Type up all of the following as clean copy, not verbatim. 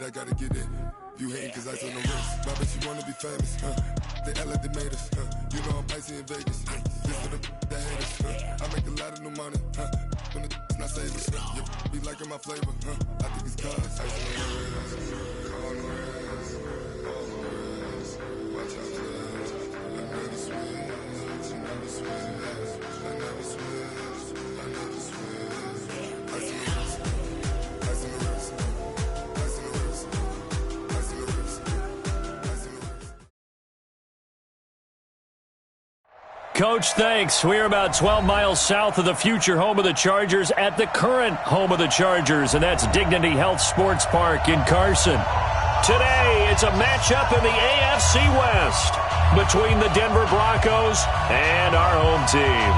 it, I gotta get it. You hating cause I on the wrist. My bitch, you wanna be famous, They act like they made us, You know I'm icy in Vegas, This for the that hate us, I make a lot of new money, When the not save us, Be liking my flavor, I think it's cause ice on the wrist, on the wrist, on the wrist. Watch out, twist. I never switch, I never switch, I never switch, I never switch. Ice on the wrist, ice on the wrist, ice on the wrist, ice on the wrist, ice on the wrist. Coach, thanks. We're about 12 miles south of the future home of the Chargers at the current home of the Chargers, and that's Dignity Health Sports Park in Carson. Today, it's a matchup in the AFC West between the Denver Broncos and our home team.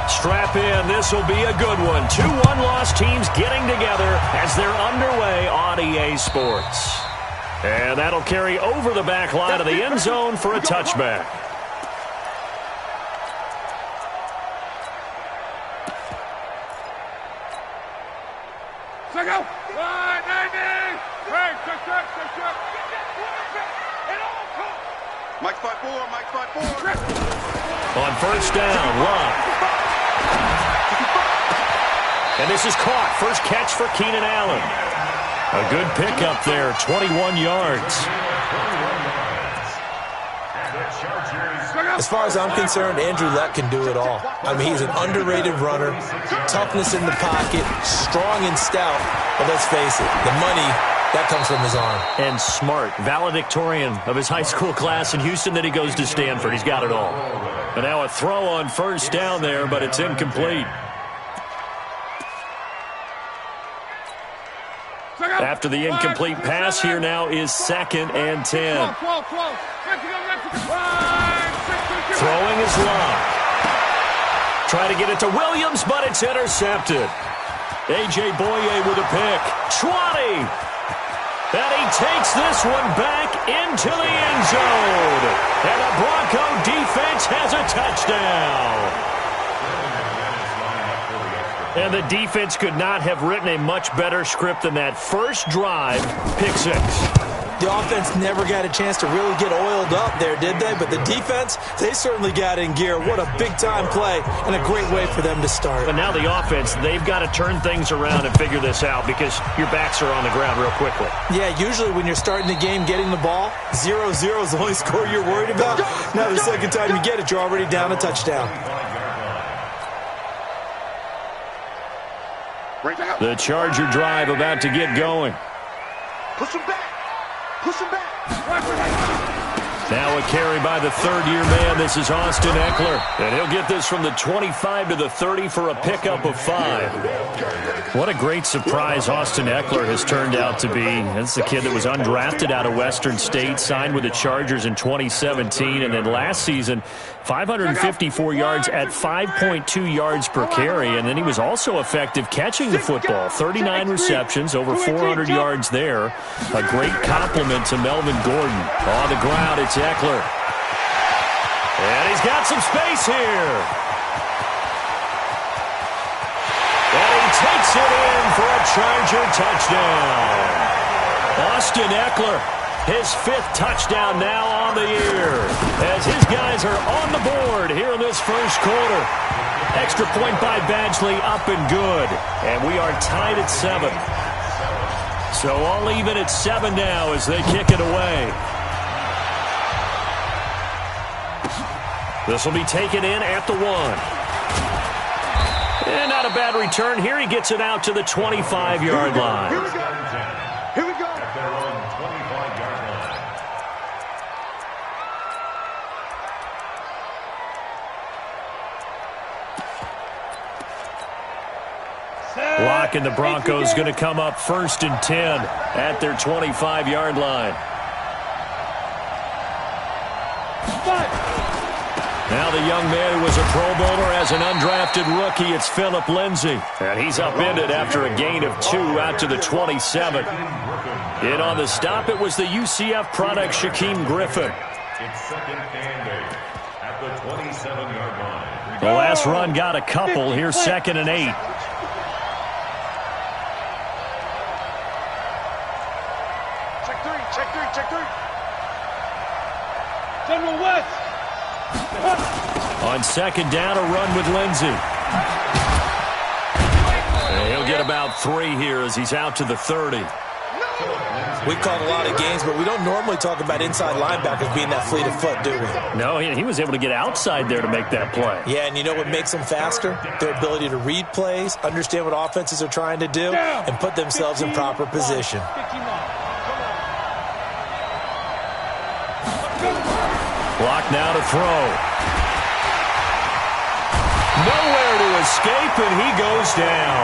Strap in. This will be a good one. 2 one-loss teams getting together as they're underway on EA Sports. And that'll carry over the back line of the end zone for a touchback. Mike 5-4, Mike 5-4. On first down, Love. And this is caught. First catch for Keenan Allen. A good pickup there, 21 yards. As far as I'm concerned, Andrew Luck can do it all. I mean, he's an underrated runner, toughness in the pocket, strong and stout. But let's face it, the money, that comes from his arm. And smart, valedictorian of his high school class in Houston, then he goes to Stanford. He's got it all. And now a throw on first down there, but it's incomplete. After the incomplete pass, here now is 2nd and 10. Throwing is Love. Try to get it to Williams, but it's intercepted. A.J. Boye with a pick. 20. And he takes this one back into the end zone. And the Bronco defense has a touchdown. And the defense could not have written a much better script than that. First drive, pick 6. The offense never got a chance to really get oiled up there, did they? But the defense, they certainly got in gear. What a big-time play and a great way for them to start. But now the offense, they've got to turn things around and figure this out because your backs are on the ground real quickly. Yeah, usually when you're starting the game getting the ball, 0-0 is the only score you're worried about. Now the second time you get it, you're already down a touchdown. The Charger drive about to get going. Push him back. Push him back. Now a carry by the third-year man. This is Austin Eckler. And he'll get this from the 25 to the 30 for a pickup of 5. What a great surprise Austin Eckler has turned out to be. That's the kid that was undrafted out of Western State, signed with the Chargers in 2017, and then last season, 554 yards at 5.2 yards per carry, and then he was also effective catching the football. 39 receptions, over 400 yards there. A great compliment to Melvin Gordon. On the ground, it's Eckler. And he's got some space here. And he takes it in for a Charger touchdown. Austin Eckler, his 5th touchdown now on the year, as his guys are on the board here in this first quarter. Extra point by Badgley, up and good. And we are tied at 7. So all even at 7 now as they kick it away. This will be taken in at the 1. And not a bad return. Here he gets it out to the 25-yard line. Here we go. Here we go. Lock and the Broncos going to come up 1st and 10 at their 25-yard line. Now the young man who was a Pro Bowler as an undrafted rookie, it's Phillip Lindsay. And he's upended after a gain of 2 out to the 27. In on the stop, it was the UCF product, Shaquem Griffin. It's second and 8 at the 27-yard line. The last run got a couple. Here's second and 8. Check three. General West. On second down, a run with Lindsay. And he'll get about 3 here as he's out to the 30. We called a lot of games, but we don't normally talk about inside linebackers being that fleet of foot, do we? No, he was able to get outside there to make that play. Yeah, and you know what makes them faster? Their ability to read plays, understand what offenses are trying to do, and put themselves in proper position. Block now to throw. Nowhere to escape, and he goes down.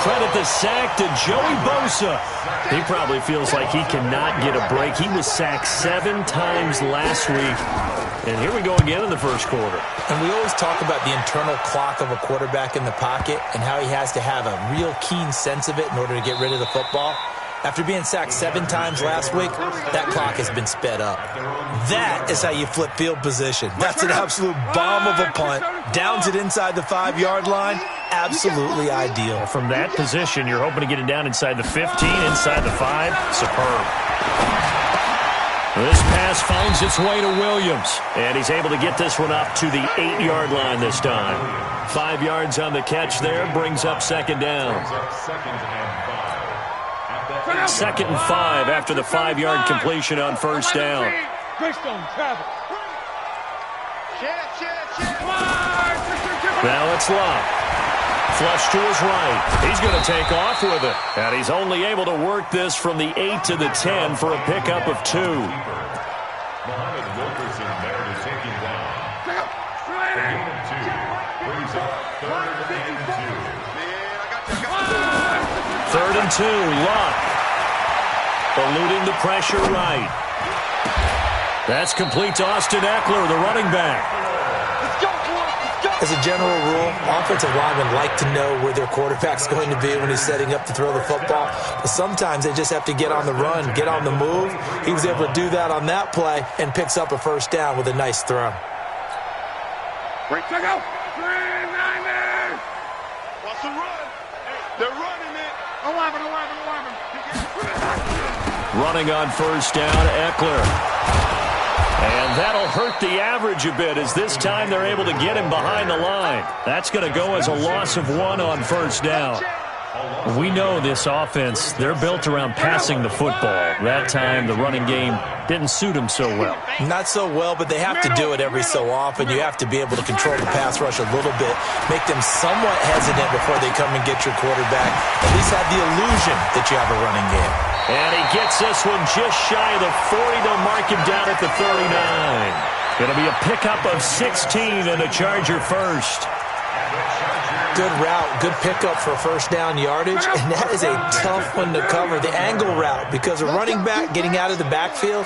Credit the sack to Joey Bosa. He probably feels like he cannot get a break. He was sacked 7 times last week. And here we go again in the first quarter. And we always talk about the internal clock of a quarterback in the pocket and how he has to have a real keen sense of it in order to get rid of the football. After being sacked 7 times last week, that clock has been sped up. That is how you flip field position. That's an absolute bomb of a punt. Downs it inside the 5-yard line. Absolutely ideal. From that position, you're hoping to get it down inside the 15, inside the 5. Superb. This pass finds its way to Williams, and he's able to get this one up to the 8-yard line this time. 5 yards on the catch there, brings up second down. Second and 5 after the 5-yard completion on first down. Now it's Locke. Flush to his right. He's going to take off with it. And he's only able to work this from the 8 to the 10 for a pickup of 2. Muhammad Wilkerson there to take him down. A gain of 2 brings up third and 2. 3rd and 2, Locke. Eluding the pressure right. That's complete to Austin Eckler, the running back. As a general rule, offensive linemen like to know where their quarterback's going to be when he's setting up to throw the football. But sometimes they just have to get on the run, get on the move. He was able to do that on that play and picks up a first down with a nice throw. What's the run? They're running it. 11. Running on first down, Eckler. And that'll hurt the average a bit as this time they're able to get him behind the line. That's going to go as a loss of 1 on first down. We know this offense, they're built around passing the football. That time the running game didn't suit them so well. Not so well, but they have to do it every so often. You have to be able to control the pass rush a little bit, make them somewhat hesitant before they come and get your quarterback. At least have the illusion that you have a running game. And he gets this one just shy of the 40. They'll mark him down at the 39. Going to be a pickup of 16 and a Charger first. Good route, good pickup for first down yardage, and that is a tough one to cover, the angle route, because a running back getting out of the backfield,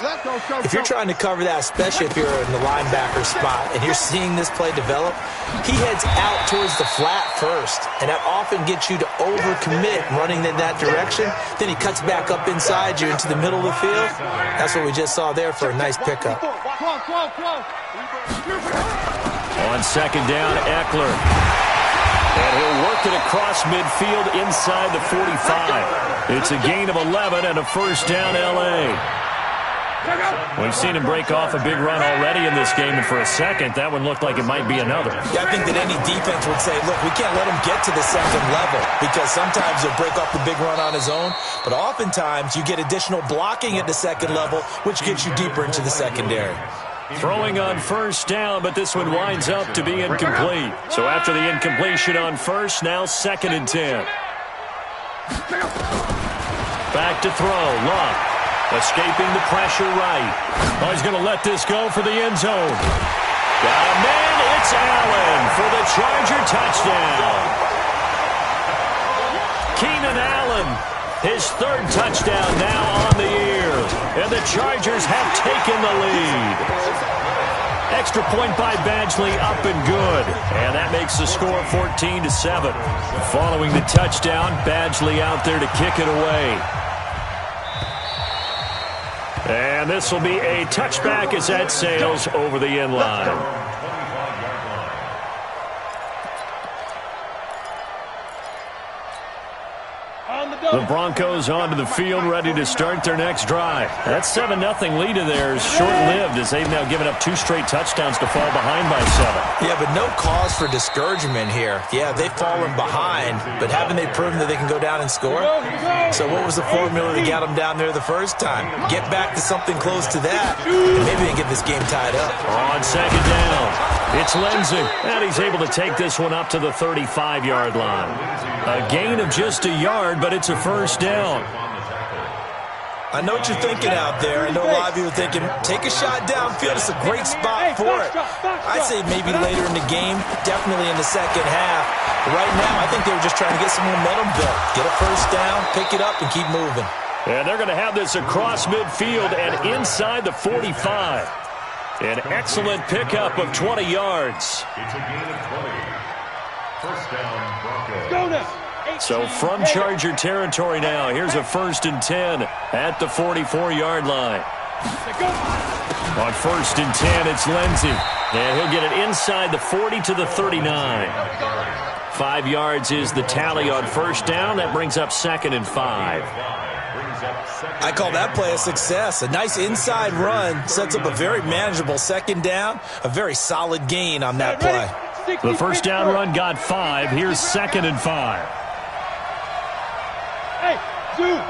if you're trying to cover that, especially if you're in the linebacker spot and you're seeing this play develop, he heads out towards the flat first, and that often gets you to overcommit running in that direction. Then he cuts back up inside you into the middle of the field. That's what we just saw there for a nice pickup. On second down, Eckler. And he'll work it across midfield inside the 45. It's a gain of 11 and a first down, L.A. We've seen him break off a big run already in this game, and for a second, that one looked like it might be another. Yeah, I think that any defense would say, look, we can't let him get to the second level, because sometimes he'll break off the big run on his own, but oftentimes you get additional blocking at the second level, which gets you deeper into the secondary. Throwing on first down, but this one winds up to be incomplete. So after the incompletion on first, now 2nd and 10. Back to throw, Locke. Escaping the pressure right. Oh, he's going to let this go for the end zone. Got a man, it's Allen for the Charger touchdown. Keenan Allen, his 3rd touchdown now on the year. And the Chargers have taken the lead. Extra point by Badgley, up and good. And that makes the score 14-7. Following the touchdown, Badgley out there to kick it away. And this will be a touchback as that sails over the end line. The Broncos onto the field, ready to start their next drive. That 7-0 lead of theirs short-lived as they've now given up 2 straight touchdowns to fall behind by 7. Yeah, but no cause for discouragement here. Yeah, they've fallen behind, but haven't they proven that they can go down and score? So what was the formula that got them down there the first time? Get back to something close to that, and maybe they can get this game tied up. On second down, it's Lindsey, and he's able to take this one up to the 35-yard line. A gain of just a yard, but it's a first down. I know what you're thinking out there. I know a lot of you are thinking, take a shot downfield. It's a great spot for it. I'd say maybe later in the game, definitely in the second half. But right now, I think they were just trying to get some momentum built. Get a first down, pick it up, and keep moving. And they're going to have this across midfield and inside the 45. An excellent pickup of 20 yards. It's a gain of 20. First down, Broncos. Go now. So from Charger territory now, here's a 1st and 10 at the 44-yard line. On 1st and 10, it's Lindsey. And he'll get it inside the 40 to the 39. 5 yards is the tally on first down. That brings up 2nd and 5. I call that play a success. A nice inside run sets up a very manageable second down. A very solid gain on that play. The first down run got 5. Here's 2nd and 5. Hey, dude.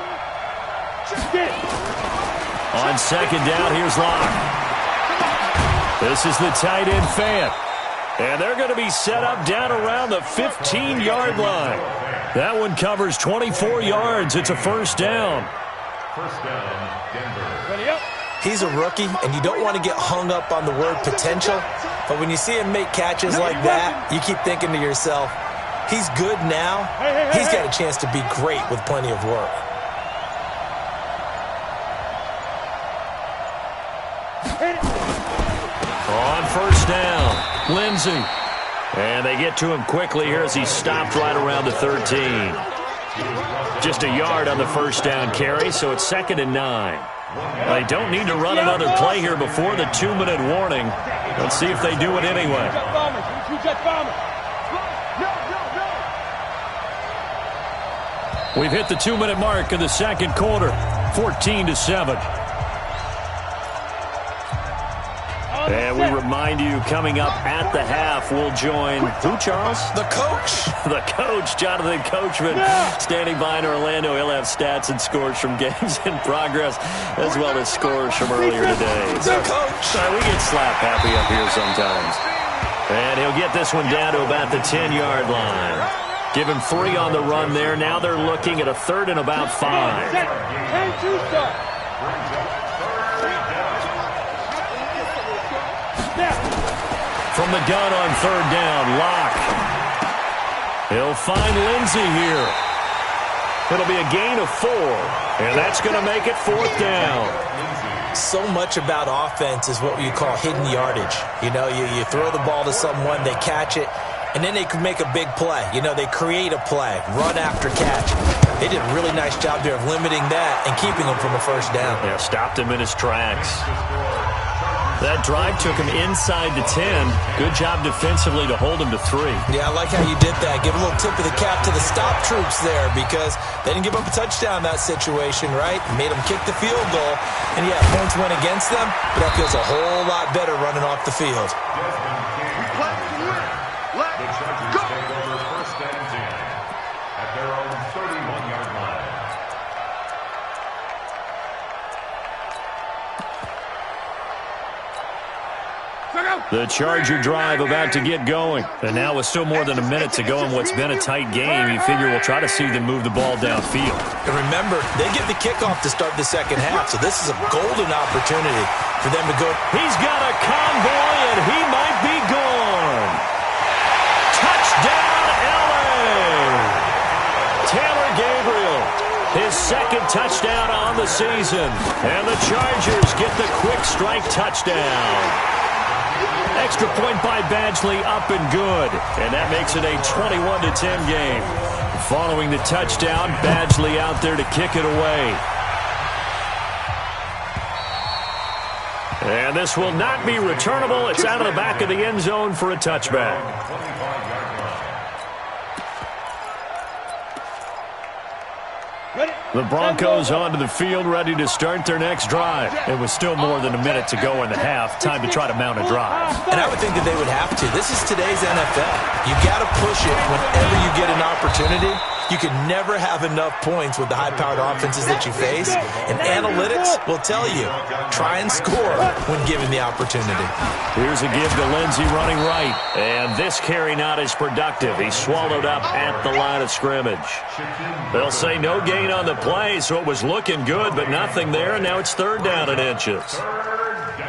On second down, here's Locke. This is the tight end Fant. And they're going to be set up down around the 15-yard line. That one covers 24 yards. It's a first down. First down, Denver. Ready up. He's a rookie, and you don't want to get hung up on the word potential. But when you see him make catches like that, you keep thinking to yourself, he's good now. He's got a chance to be great with plenty of work. On first down, Lindsey. And they get to him quickly here as he stopped right around the 13. Just a yard on the first down carry, so it's 2nd and 9. They don't need to run another play here before the 2-minute warning. Let's see if they do it anyway. We've hit the 2-minute mark in the second quarter, 14-7. And we remind you, coming up at the half, we'll join who, Charles? The coach. The coach, Jonathan Coachman, standing by in Orlando. He'll have stats and scores from games in progress, as well as scores from earlier today. The coach. We get slap happy up here sometimes. And he'll get this one down to about the 10-yard line. Give him 3 on the run there. Now they're looking at a 3rd and about 5. From the gun on 3rd down, Locke. He'll find Lindsey here. It'll be a gain of 4, and that's going to make it 4th down. So much about offense is what you call hidden yardage. You know, you throw the ball to someone, they catch it, and then they can make a big play. You know, they create a play, run after catch. They did a really nice job there of limiting that and keeping him from a first down. Yeah, stopped him in his tracks. That drive took him inside the 10. Good job defensively to hold him to 3. Yeah, I like how you did that. Give a little tip of the cap to the stop troops there because they didn't give up a touchdown in that situation, right? Made them kick the field goal. And, yeah, points went against them, but that feels a whole lot better running off the field. The Chargers take over first and 10 at their own 31-yard line. The Charger drive about to get going. And now with still more than a minute to go in what's been a tight game, you figure we'll try to see them move the ball downfield. And remember, they get the kickoff to start the second half, so this is a golden opportunity for them to go. He's got a convoy, and he might be gone. Touchdown, L.A. Taylor Gabriel, his 2nd touchdown on the season. And the Chargers get the quick strike touchdown. Extra point by Badgley, up and good. And that makes it a 21-10 game. Following the touchdown, Badgley out there to kick it away. And this will not be returnable. It's out of the back of the end zone for a touchback. The Broncos onto the field, ready to start their next drive. It was still more than a minute to go in the half. Time to try to mount a drive. And I would think that they would have to. This is today's NFL. You got to push it whenever you get an opportunity. You can never have enough points with the high-powered offenses that you face. And analytics will tell you, try and score when given the opportunity. Here's a give to Lindsey running right. And this carry not as productive. He's swallowed up at the line of scrimmage. They'll say no gain on the play, so it was looking good, but nothing there. And now it's third down and inches.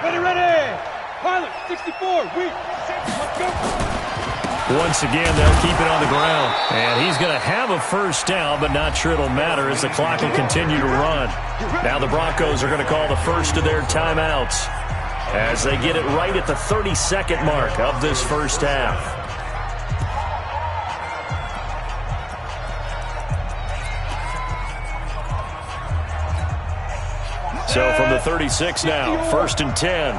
Ready. Pilot, 64, weak. Let's go. Once again, they'll keep it on the ground. And he's going to have a first down, but not sure it'll matter as the clock will continue to run. Now the Broncos are going to call the first of their timeouts as they get it right at the 30-second mark of this first half. So from the 36 now, 1st and 10.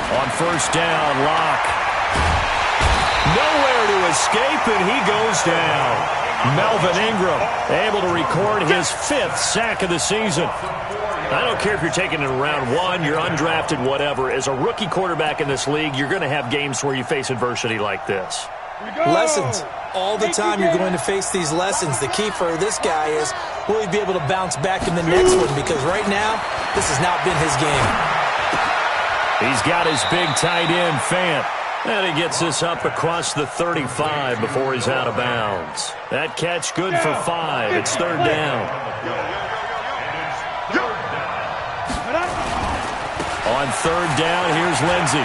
On first down, Locke. Nowhere to escape, and he goes down. Melvin Ingram able to record his 5th sack of the season. I don't care if you're taking it in round 1, you're undrafted, whatever. As a rookie quarterback in this league, you're going to have games where you face adversity like this. Lessons. All the time you're going to face these lessons. The key for this guy is, will he be able to bounce back in the next one? Because right now, this has not been his game. He's got his big tight end, Fant. And he gets this up across the 35 before he's out of bounds. That catch good for 5. It's third down. On third down, here's Lindsey.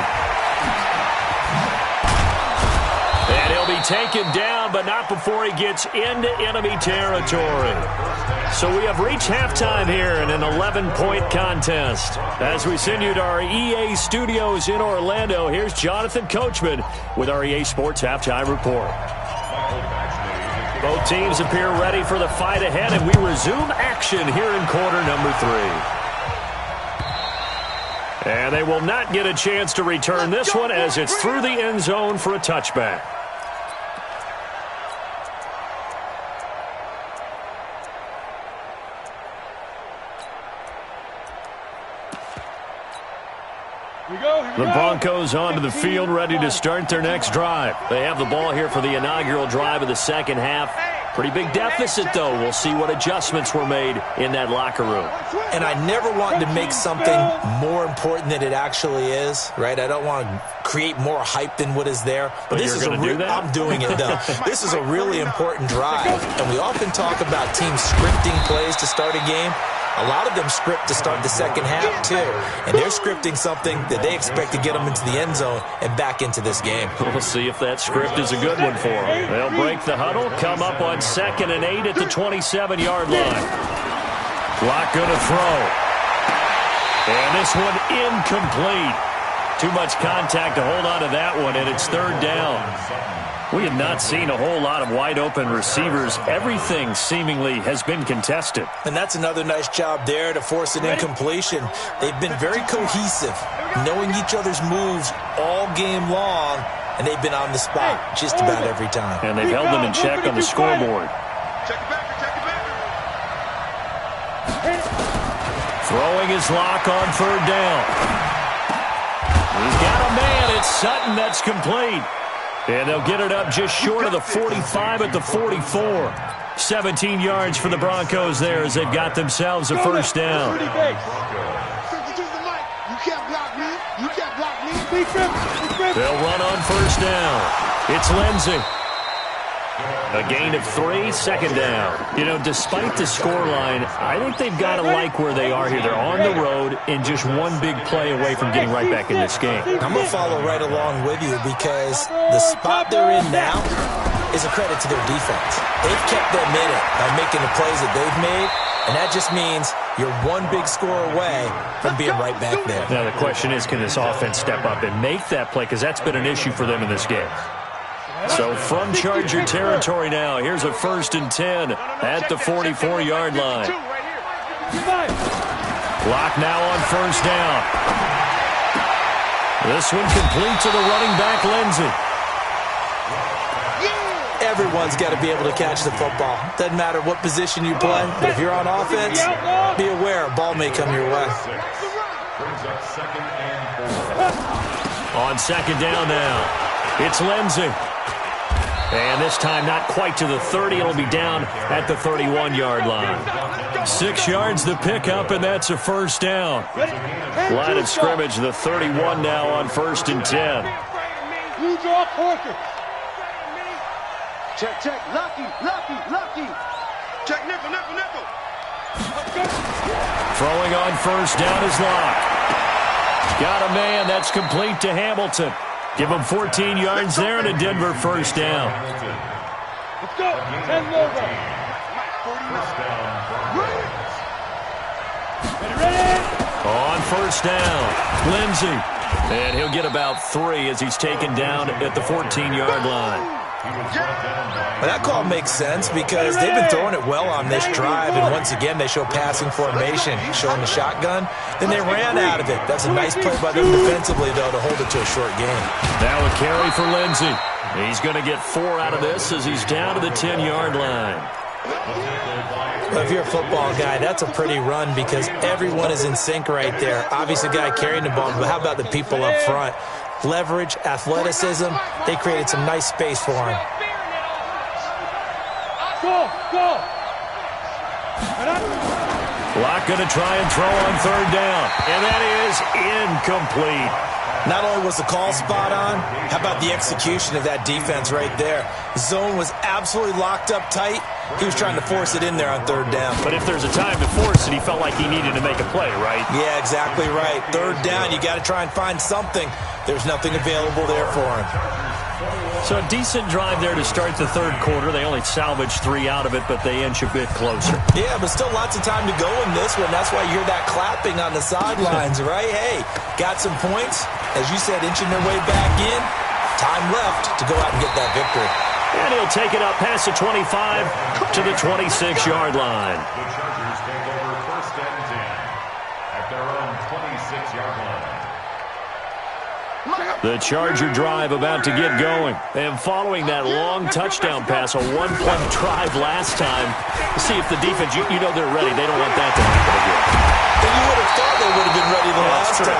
And he'll be taken down, but not before he gets into enemy territory. So we have reached halftime here in an 11-point contest. As we send you to our EA studios in Orlando, here's Jonathan Coachman with our EA Sports Halftime Report. Both teams appear ready for the fight ahead, and we resume action here in quarter number 3. And they will not get a chance to return this one as it's through the end zone for a touchback. The Broncos onto the field, ready to start their next drive. They have the ball here for the inaugural drive of the second half. Pretty big deficit, though. We'll see what adjustments were made in that locker room. And I never want to make something more important than it actually is, right? I don't want to create more hype than what is there. But this is I'm doing it, though. This is a really important drive. And we often talk about teams scripting plays to start a game. A lot of them script to start the second half, too. And they're scripting something that they expect to get them into the end zone and back into this game. We'll see if that script is a good one for them. They'll break the huddle, come up on 2nd and 8 at the 27-yard line. Clock going to throw. And this one incomplete. Too much contact to hold on to that one, and it's third down. We have not seen a whole lot of wide-open receivers. Everything seemingly has been contested. And that's another nice job there to force an incompletion. They've been very cohesive, knowing each other's moves all game long, and they've been on the spot just about every time. And they've held them in check on the scoreboard. Throwing his lock on third down. He's got a man. It's Sutton. That's complete. And they'll get it up just short of the 45 at the 44. 17 yards for the Broncos there as they've got themselves a first down. They'll run on first down. It's Lindsey. A gain of 3, second down. You know, despite the scoreline, I think they've got to like where they are here. They're on the road and just one big play away from getting right back in this game. I'm going to follow right along with you because the spot they're in now is a credit to their defense. They've kept them in it by making the plays that they've made, And that just means you're one big score away from being right back there. Now, the question is, can this offense step up and make that play? Because that's been an issue for them in this game. So from Charger territory now, here's a 1st and 10 at the 44-yard line. Clock now on 1st down. This one complete to the running back, Lindsey. Everyone's got to be able to catch the football. Doesn't matter what position you play, but if you're on offense, be aware a ball may come your way. On 2nd down now, it's Lindsey. And this time not quite to the 30. It'll be down at the 31-yard line. 6 yards the pickup, and that's a 1st down. Line of scrimmage, the 31 now on 1st and 10. You draw Porter. Check. Lucky. Check, nickel. Throwing on 1st down is Locke. Got a man. That's complete to Hamilton. Give him 14 yards there and a Denver 1st down. Let's go. 10 logo. Ready. On 1st down, Lindsey. And he'll get about 3 as he's taken down at the 14-yard line. Well, that call makes sense because they've been throwing it well on this drive, and once again they show passing formation, showing the shotgun. Then they ran out of it. That's a nice play by them defensively, though, to hold it to a short game. Now a carry for Lindsey. He's going to get 4 out of this as he's down to the 10-yard line. Well, if you're a football guy, that's a pretty run because everyone is in sync right there. Obviously, the guy carrying the ball, but how about the people up front? Leverage, athleticism, they created some nice space for him. Go. Locke going to try and throw on 3rd down, and that is incomplete. Not only was the call spot on, how about the execution of that defense right there? Zone was absolutely locked up tight. He was trying to force it in there on 3rd down. But if there's a time to force it, he felt like he needed to make a play, right? Yeah, exactly right. 3rd down, you got to try and find something. There's nothing available there for him. So a decent drive there to start the 3rd quarter. They only salvaged 3 out of it, but they inch a bit closer. Yeah, but still lots of time to go in this one. That's why you hear that clapping on the sidelines, right? Hey, got some points. As you said, inching their way back in. Time left to go out and get that victory. And he'll take it up past the 25 to the 26-yard line. The Chargers take over 1st and 10 at their own 26-yard line. The Charger drive about to get going. And following that long touchdown pass, a 1-play drive last time, see if the defense, you know they're ready. They don't want that to happen again. And you would have thought they would have been ready the last time.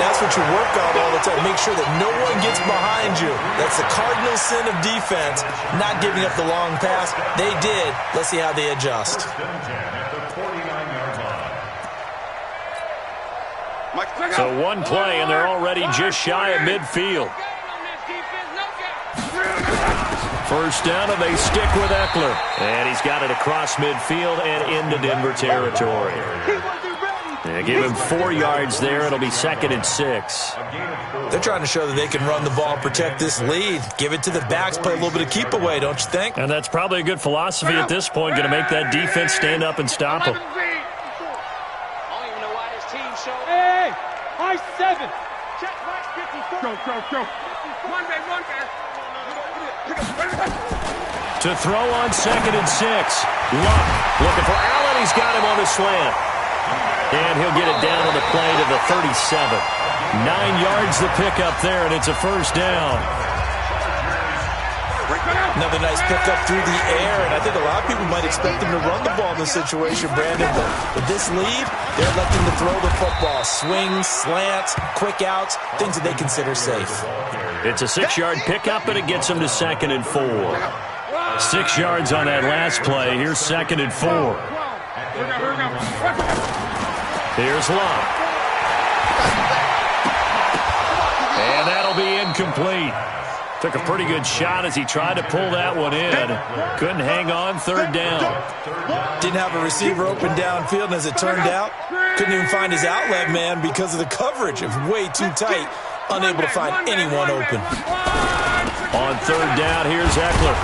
That's what you work on all the time. Make sure that no one gets behind you. That's the cardinal sin of defense, not giving up the long pass. They did. Let's see how they adjust. 1st and 10 at the 49-yard line. So 1 play, and they're already just shy of midfield. 1st down, and they stick with Eckler. And he's got it across midfield and into Denver territory. They give him 4 yards there. It'll be 2nd and 6. They're trying to show that they can run the ball, protect this lead. Give it to the backs, play a little bit of keep away, don't you think? And that's probably a good philosophy at this point, going to make that defense stand up and stop him. Hey, high 7. Check right 54. Go. One back. To throw on 2nd and 6. Luck looking for Allen. He's got him on the slant. And he'll get it down on the play to the 37. 9 yards the pickup there, and it's a 1st down. Another nice pickup through the air, and I think a lot of people might expect them to run the ball in this situation, Brandon. But with this lead, they're electing to throw the football. Swings, slants, quick outs, things that they consider safe. It's a 6-yard pickup, and it gets them to 2nd and 4. 6 yards on that last play. Here's 2nd and 4. Here's Locke. And that'll be incomplete. Took a pretty good shot as he tried to pull that one in. Couldn't hang on. 3rd down. Didn't have a receiver open downfield, and as it turned out, couldn't even find his outlet man because of the coverage. It was way too tight. Unable to find anyone open. On 3rd down, here's Eckler.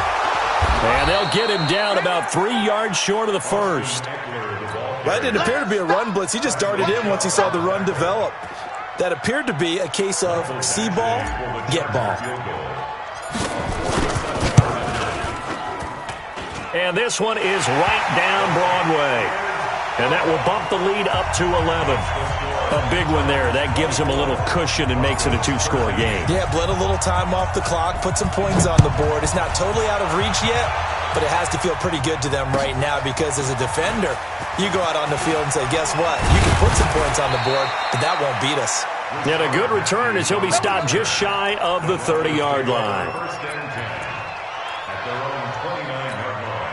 And they'll get him down about 3 yards short of the first. That didn't appear to be a run blitz. He just darted in once he saw the run develop. That appeared to be a case of see ball, get ball. And this one is right down Broadway. And that will bump the lead up to 11. A big one there. That gives him a little cushion and makes it a 2-score game. Yeah, bled a little time off the clock, put some points on the board. It's not totally out of reach yet, but it has to feel pretty good to them right now because as a defender, you go out on the field and say, guess what? You can put some points on the board, but that won't beat us. And a good return as he'll be stopped just shy of the 30-yard line. First and 10 at their own 29-yard line.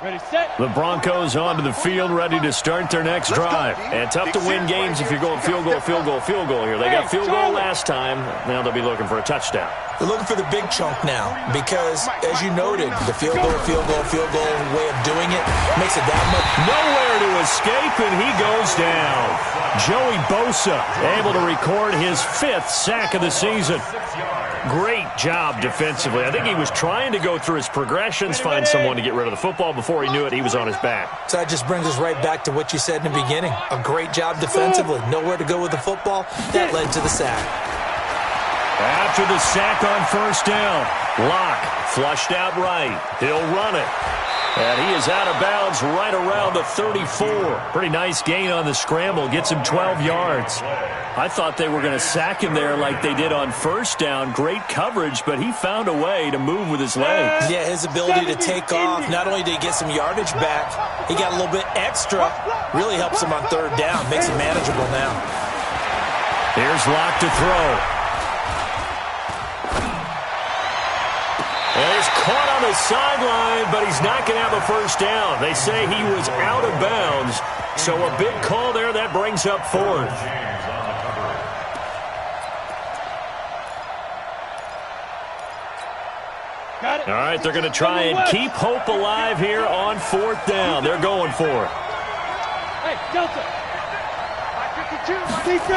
Ready, set. The Broncos onto the field, ready to start their next drive. And tough to win games if you're going field goal here. They got field goal last time. Now they'll be looking for a touchdown. They're looking for the big chunk now because, as you noted, the field goal way of doing it makes it that much. Nowhere to escape, and he goes down. Joey Bosa able to record his 5th sack of the season. Great job defensively. I think he was trying to go through his progressions, find someone to get rid of the football. Before he knew it, he was on his back. So that just brings us right back to what you said in the beginning. A great job defensively. Nowhere to go with the football. That led to the sack. After the sack on first down, Locke flushed out right. He'll run it. And he is out of bounds right around the 34. Pretty nice gain on the scramble. Gets him 12 yards. I thought they were going to sack him there like they did on first down. Great coverage, but he found a way to move with his legs. Yeah, his ability to take off. Not only did he get some yardage back, he got a little bit extra. Really helps him on third down. Makes it manageable now. Here's Locke to throw. And he's caught on the sideline, but he's not going to have a first down. They say he was out of bounds. So a big call there. That brings up 4th. All right, they're going to try and keep hope alive here on 4th down. They're going for it. Hey, Delta. 52.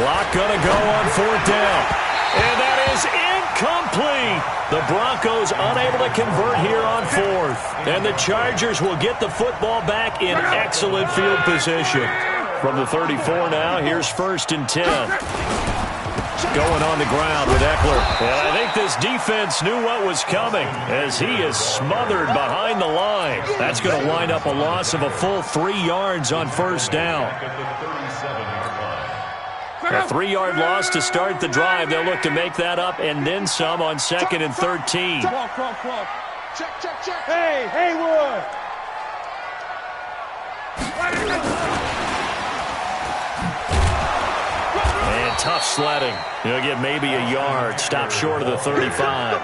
Locke going to go on 4th down. And that is incomplete. The Broncos unable to convert here on 4th. And the Chargers will get the football back in excellent field position. From the 34 now, here's 1st and 10. Going on the ground with Eckler. And I think this defense knew what was coming as he is smothered behind the line. That's going to wind up a loss of a full 3 yards on first down. A 3-yard loss to start the drive. They'll look to make that up and then some on 2nd and 13. Come on. Check. Hey, Haywood. And tough sledding. He'll get maybe a yard. Stop short of the 35.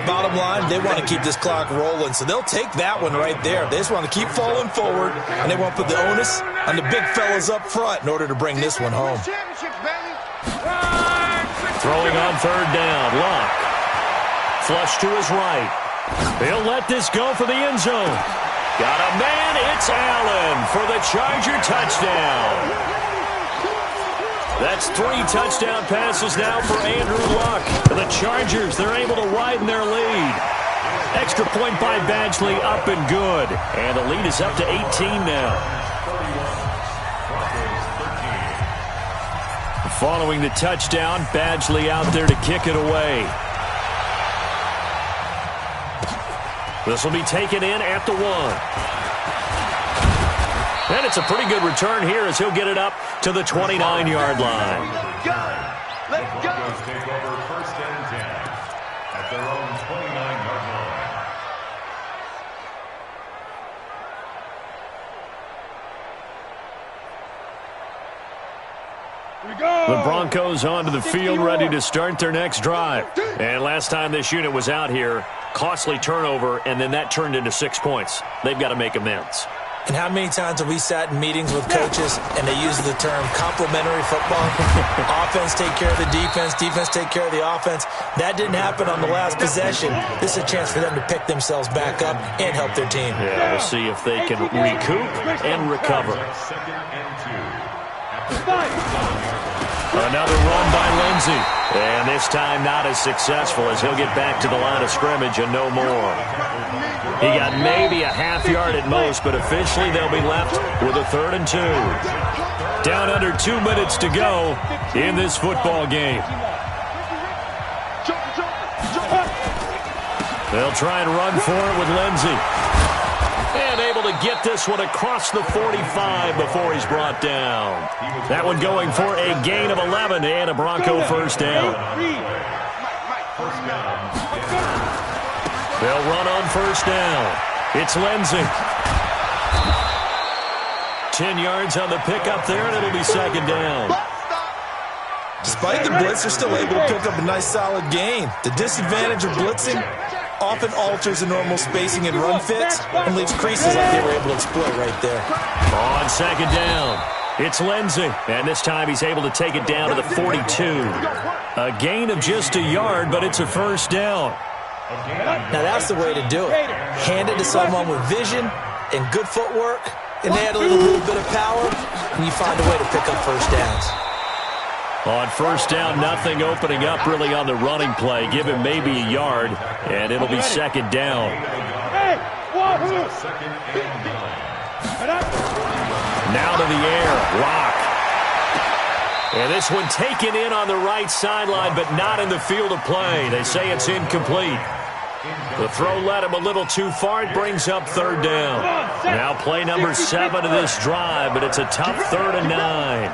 Bottom line, they want to keep this clock rolling, so they'll take that one right there. They just want to keep falling forward, and they won't put the onus on the big fellas up front in order to bring this one home. Throwing on 3rd down, Locke. Flush to his right. He'll let this go for the end zone. Got a man, it's Allen for the Charger touchdown. That's 3 touchdown passes now for Andrew Luck. The Chargers, they're able to widen their lead. Extra point by Badgley, up and good. And the lead is up to 18 now. Following the touchdown, Badgley out there to kick it away. This will be taken in at the 1. And it's a pretty good return here as he'll get it up to the 29-yard line. Let's go. Take over 1st and 10 at their own 29-yard line. The Broncos onto the field, ready to start their next drive. And last time this unit was out here, costly turnover, and then that turned into 6 points. They've got to make amends. And how many times have we sat in meetings with coaches and they use the term complementary football? Offense take care of the defense, defense take care of the offense. That didn't happen on the last possession. This is a chance for them to pick themselves back up and help their team. Yeah, we'll see if they can recoup and recover. Another run by Lindsey. And this time not as successful as he'll get back to the line of scrimmage and no more. He got maybe a half yard at most, but officially they'll be left with a 3rd and 2. Down under 2 minutes to go in this football game. They'll try and run for it with Lindsey. And able to get this one across the 45 before he's brought down. That one going for a gain of 11 and a Bronco first down. They'll run on first down. It's Lindsey. 10 yards on the pickup there, and it'll be 2nd down. Despite the blitz, they're still able to pick up a nice solid gain. The disadvantage of blitzing often alters the normal spacing and run fits and leaves creases like they were able to exploit right there. On 2nd down, it's Lindsey. And this time he's able to take it down to the 42. A gain of just a yard, but it's a first down. Now that's the way to do it. Hand it to someone with vision and good footwork, and they add a little bit of power, and you find a way to pick up first downs. On first down, nothing opening up really on the running play. Give him maybe a yard, and it'll be 2nd down. Now to the air, Locke. And this one taken in on the right sideline, but not in the field of play. They say it's incomplete. The throw led him a little too far. It brings up 3rd down. Now play number 7 of this drive, but it's a tough 3rd and 9.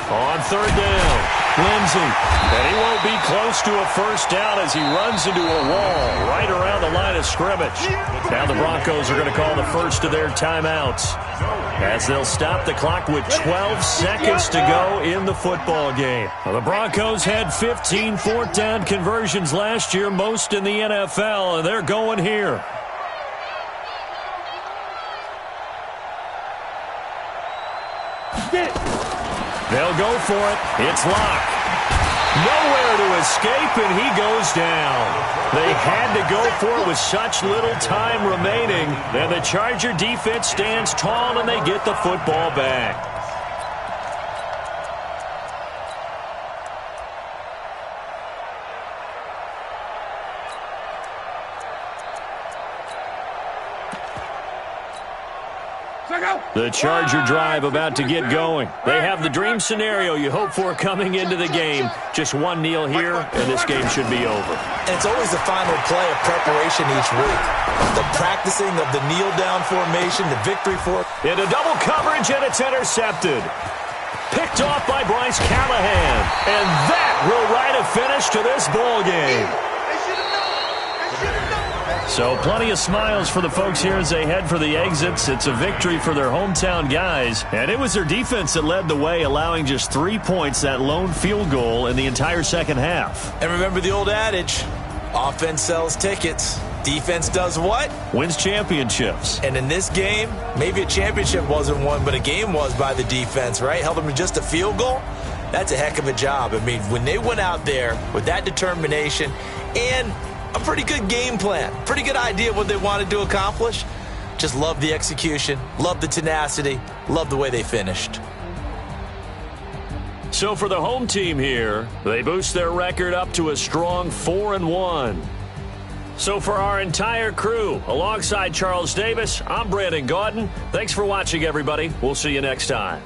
On 3rd down, Lindsey. And he won't be close to a first down as he runs into a wall right around the line of scrimmage. Now the Broncos are going to call the first of their timeouts as they'll stop the clock with 12 seconds to go in the football game. Well, the Broncos had 15 4th down conversions last year, most in the NFL, and they're going here. They'll go for it. It's Locke. Nowhere to escape, and he goes down. They had to go for it with such little time remaining. Then the Charger defense stands tall, and they get the football back. The Charger drive about to get going. They have the dream scenario you hope for coming into the game. Just one kneel here, and this game should be over. And it's always the final play of preparation each week. The practicing of the kneel-down formation, the victory for it. Into double coverage, and it's intercepted. Picked off by Bryce Callahan. And that will write a finish to this ball game. So plenty of smiles for the folks here as they head for the exits. It's a victory for their hometown guys. And it was their defense that led the way, allowing just 3 points, that lone field goal in the entire second half. And remember the old adage, offense sells tickets. Defense does what? Wins championships. And in this game, maybe a championship wasn't won, but a game was by the defense, right? Held them to just a field goal. That's a heck of a job. I mean, when they went out there with that determination and a pretty good game plan, pretty good idea what they wanted to accomplish. Just love the execution, love the tenacity, love the way they finished. So for the home team here, they boost their record up to a strong 4-1. So for our entire crew, alongside Charles Davis, I'm Brandon Gaudin. Thanks for watching, everybody. We'll see you next time.